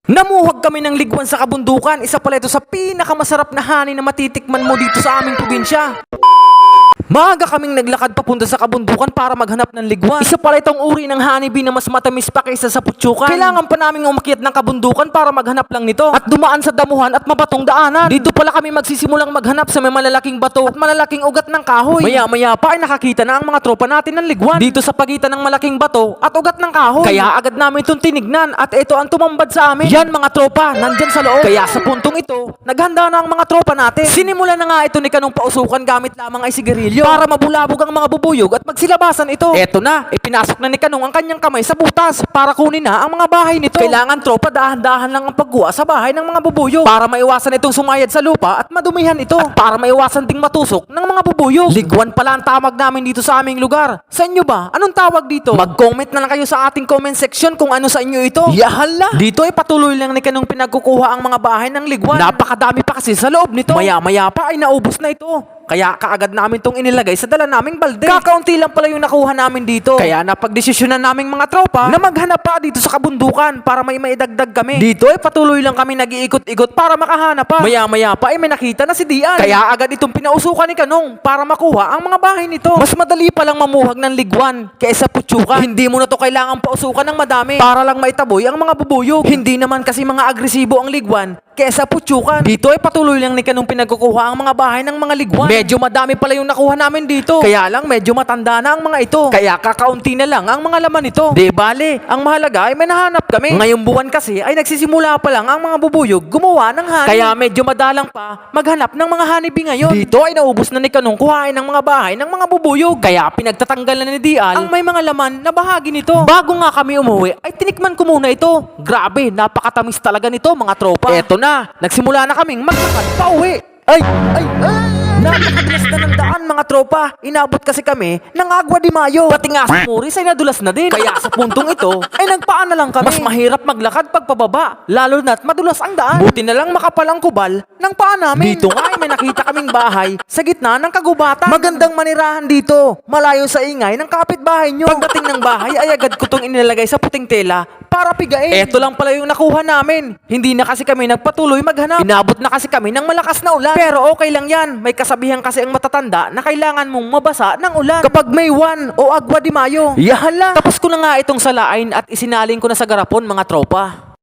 Namuhag kami ng ligwan sa kabundukan. Isa pala ito sa pinakamasarap na hani na matitikman mo dito sa aming probinsya. Maaga kaming naglakad papunta sa kabundukan para maghanap ng ligwan. Isa pala itong uri ng honeybee na mas matamis pa kaysa sa putsukan. Kailangan pa naming umakyat ng kabundukan para maghanap lang nito at dumaan sa damuhan at mabatong daanan. Dito pala kami magsisimulang maghanap sa may malalaking bato at malalaking ugat ng kahoy. Maya-maya pa ay nakakita na ang mga tropa natin ng ligwan dito sa pagitan ng malaking bato at ugat ng kahoy. Kaya agad namin itong tinignan at ito ang tumambad sa amin. Yan mga tropa, nandyan sa loob. Kaya sa puntong ito, naghanda na ang mga tropa natin. Sinimula na nga ito ni Kanong pausukan gamit lamang ay sigarilyo para mabulabog ang mga bubuyog at magsilabasan ito. Eto na, ipinasok na ni Kanong ang kanyang kamay sa butas para kunin na ang mga bahay nito. Kailangan tropa dahan-dahan lang ang pagguha sa bahay ng mga bubuyog para maiwasan itong sumayad sa lupa at madumihan ito at para maiwasan ding matusok ng mga bubuyog. Ligwan pala ang tawag namin dito sa aming lugar. Sa inyo ba? Anong tawag dito? Mag-comment na lang kayo sa ating comment section kung ano sa inyo ito. Yahala! Dito ay patuloy lang ni Kanong pinagkukuha ang mga bahay ng ligwan. Napakadami pa kasi sa loob nito. Maya-maya pa ay naubos na ito. Kaya kaagad namin itong inilagay sa dala naming balde. Kakaunti lang pala yung nakuha namin dito. Kaya napagdesisyonan naming mga tropa na maghanap pa dito sa kabundukan para may maidagdag kami. Dito ay patuloy lang kami nag-iikot-ikot para makahanap pa. Maya-maya pa ay may nakita na si Dian. Kaya agad itong pinausukan ni Kanong para makuha ang mga bahay nito. Mas madali palang mamuhag ng ligwan kaysa putsukan. Hindi mo na to kailangang pausukan ng madami para lang maitaboy ang mga bubuyog. Hindi naman kasi mga agresibo ang ligwan kesa putsukan. Dito ay patuloy lang ni Kanong pinagkukuha ang mga bahay ng mga ligwan. Medyo madami pala yung nakuha namin dito. Kaya lang medyo matanda na ang mga ito. Kaya kakaunti na lang ang mga laman nito. Di bale, ang mahalaga ay may nahanap kami. Ngayong buwan kasi ay nagsisimula pa lang ang mga bubuyog gumawa ng honey. Kaya medyo madalang pa maghanap ng mga honeybee ngayon. Dito ay naubos na ni Kanong kuhain ng mga bahay ng mga bubuyog. Kaya pinagtatanggal na ni Dial ang may mga laman na bahagi nito. Bago nga kami umuwi ay tinikman ko muna ito. Grabe, napakatamis talaga nito mga tropa. Eto na, nagsimula na kaming maglakad pa uwi. Ay! Napakadulas na ng daan mga tropa. Inabot kasi kami ng Agua de Mayo. Pati nga sa Muris ay nadulas na din. Kaya sa puntong ito ay nagpaan na lang kami. Mas mahirap maglakad pagpababa, lalo na't madulas ang daan. Buti na lang makapal ang kubal ng paa namin. Dito nga ay may nakita kaming bahay sa gitna ng kagubatan. Magandang manirahan dito, malayo sa ingay ng kapitbahay nyo. Pagdating ng bahay ay agad ko itong inilagay sa puting tela para pigain. Eto lang pala yung nakuha namin. Hindi na kasi kami nagpatuloy maghanap. Inabot na kasi kami ng malakas na ulan. Pero okay lang yan. May kasabihan kasi ang matatanda na kailangan mong mabasa ng ulan kapag may Juan o Agua de Mayo. Yahala! Tapos ko na nga itong salain at isinaling ko na sa garapon mga tropa.